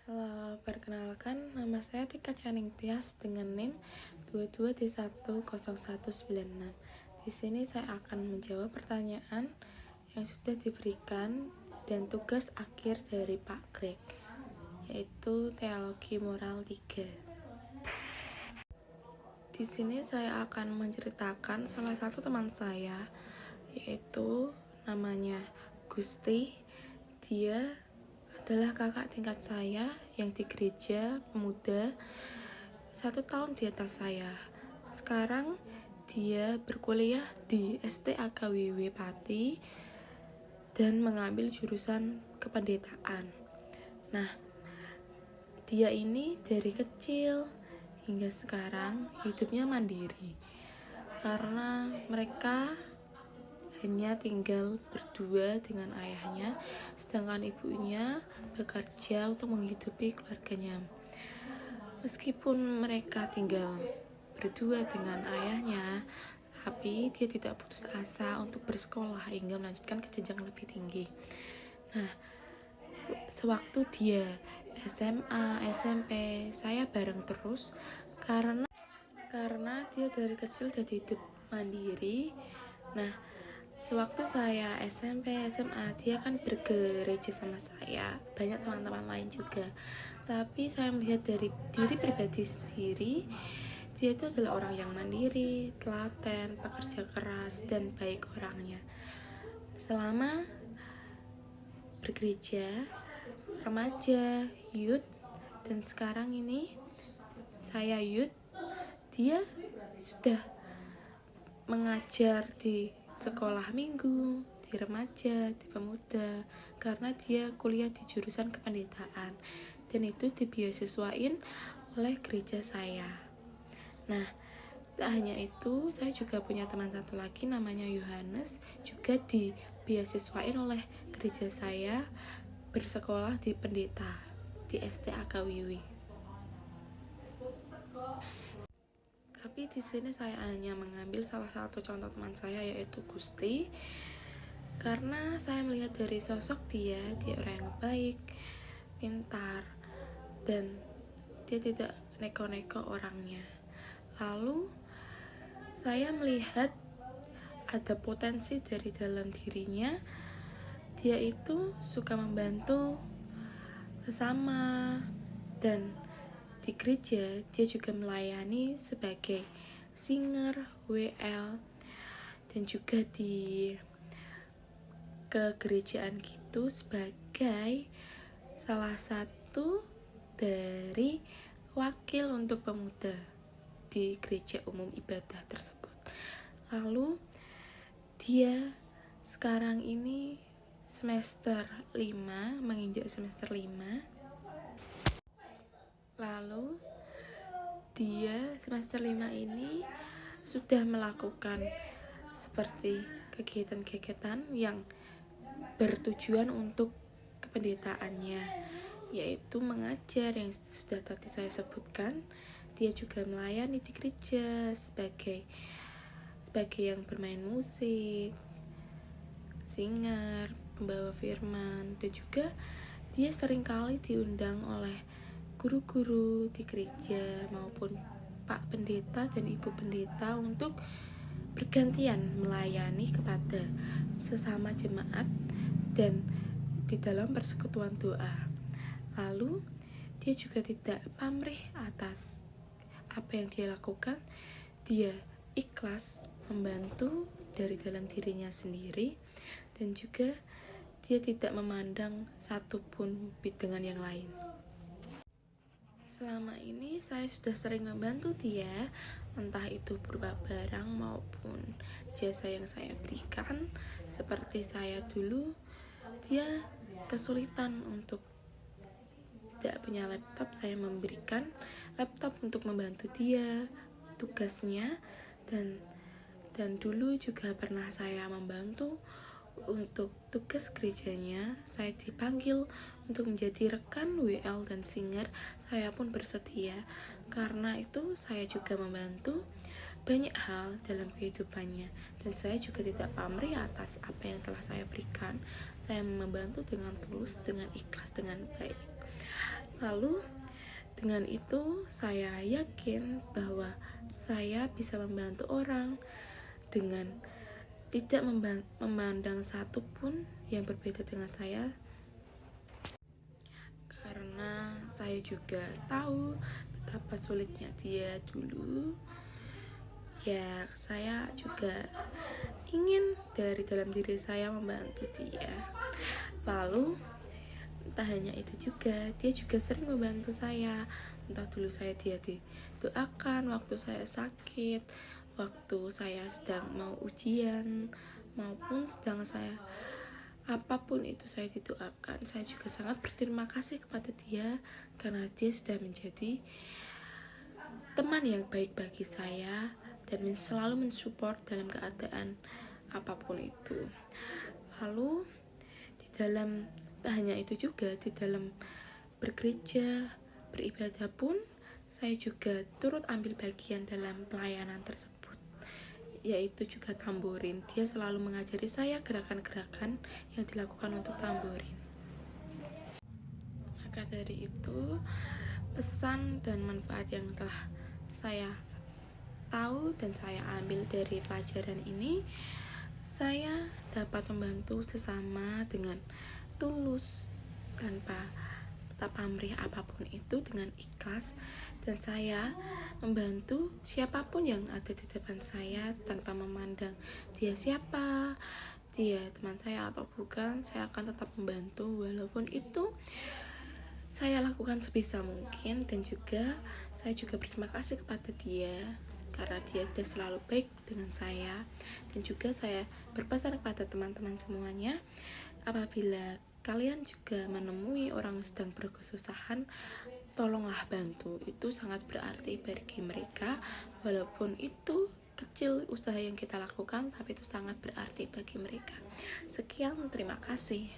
Halo, perkenalkan nama saya Tika Caning Tias dengan NIM 22D10196. Di sini saya akan menjawab pertanyaan yang sudah diberikan dan tugas akhir dari Pak Greg, yaitu Teologi Moral 3. Di sini saya akan menceritakan salah satu teman saya, yaitu namanya Gusti. Dia adalah kakak tingkat saya yang di gereja pemuda 1 tahun di atas saya. Sekarang dia berkuliah di STAKWW Pati dan mengambil jurusan kependetaan. Nah, dia ini dari kecil hingga sekarang hidupnya mandiri karena mereka hanya tinggal berdua dengan ayahnya, sedangkan ibunya bekerja untuk menghidupi keluarganya. Meskipun mereka tinggal berdua dengan ayahnya, tapi dia tidak putus asa untuk bersekolah hingga melanjutkan ke jenjang lebih tinggi. Nah, sewaktu dia SMA, SMP, saya bareng terus karena dia dari kecil jadi hidup mandiri. Nah, sewaktu saya SMP, SMA, dia kan bergereja sama saya, banyak teman-teman lain juga. Tapi saya melihat dari diri pribadi sendiri, dia itu adalah orang yang mandiri, telaten, pekerja keras, dan baik orangnya. Selama bergereja, remaja, youth, dan sekarang ini saya youth, dia sudah mengajar di sekolah minggu, di remaja, di pemuda, karena dia kuliah di jurusan kependetaan dan itu dibeasiswain oleh gereja saya. Nah, tak hanya itu, saya juga punya teman satu lagi namanya Yohanes, juga dibeasiswain oleh gereja saya bersekolah di pendeta di STAKWW. Tapi di sini saya hanya mengambil salah satu contoh teman saya, yaitu Gusti, karena saya melihat dari sosok dia orang yang baik, pintar, dan dia tidak neko-neko orangnya. Lalu saya melihat ada potensi dari dalam dirinya. Dia itu suka membantu sesama, dan di gereja dia juga melayani sebagai singer, WL, dan juga di kegerejaan gitu sebagai salah satu dari wakil untuk pemuda di gereja umum ibadah tersebut. Lalu dia sekarang ini semester 5, menginjak semester 5. Lalu dia semester 5 ini sudah melakukan seperti kegiatan-kegiatan yang bertujuan untuk kependetaannya, yaitu mengajar yang sudah tadi saya sebutkan. Dia juga melayani di gereja sebagai yang bermain musik, singer, pembawa firman, dan juga dia seringkali diundang oleh guru-guru di gereja maupun Pak Pendeta dan Ibu Pendeta untuk bergantian melayani kepada sesama jemaat dan di dalam persekutuan doa. Lalu dia juga tidak pamrih atas apa yang dia lakukan. Dia ikhlas membantu dari dalam dirinya sendiri, dan juga dia tidak memandang satupun dengan yang lain. Selama ini saya sudah sering membantu dia, entah itu berupa barang maupun jasa yang saya berikan. Seperti saya dulu, dia kesulitan untuk tidak punya laptop, saya memberikan laptop untuk membantu dia tugasnya, dan dulu juga pernah saya membantu untuk tugas gerejanya. Saya dipanggil untuk menjadi rekan WL dan singer. Saya pun bersedia, karena itu saya juga membantu banyak hal dalam kehidupannya, dan saya juga tidak pamrih atas apa yang telah saya berikan. Saya membantu dengan tulus, dengan ikhlas, dengan baik. Lalu dengan itu saya yakin bahwa saya bisa membantu orang dengan tidak memandang satupun yang berbeda dengan saya, karena saya juga tahu betapa sulitnya dia dulu. Ya, saya juga ingin dari dalam diri saya membantu dia. Lalu entah hanya itu juga, dia juga sering membantu saya. Entah dulu dia didoakan waktu saya sakit, waktu saya sedang mau ujian, maupun sedang saya apapun itu saya didoakan. Saya juga sangat berterima kasih kepada dia karena dia sudah menjadi teman yang baik bagi saya dan selalu mensupport dalam keadaan apapun itu. Lalu di dalam tak hanya itu juga, di dalam bergereja, beribadah pun saya juga turut ambil bagian dalam pelayanan tersebut, yaitu juga tamborin. Dia selalu mengajari saya gerakan-gerakan yang dilakukan untuk tamborin. Maka dari itu, pesan dan manfaat yang telah saya tahu dan saya ambil dari pelajaran ini, saya dapat membantu sesama dengan tulus, tanpa pamrih apapun itu, dengan ikhlas. Dan saya membantu siapapun yang ada di depan saya tanpa memandang dia siapa, dia teman saya atau bukan. Saya akan tetap membantu walaupun itu saya lakukan sebisa mungkin. Dan juga saya juga berterima kasih kepada dia karena dia sudah selalu baik dengan saya. Dan juga saya berpesan kepada teman-teman semuanya, apabila kalian juga menemui orang yang sedang berkesusahan, tolonglah bantu. Itu sangat berarti bagi mereka, walaupun itu kecil usaha yang kita lakukan, tapi itu sangat berarti bagi mereka. Sekian, terima kasih.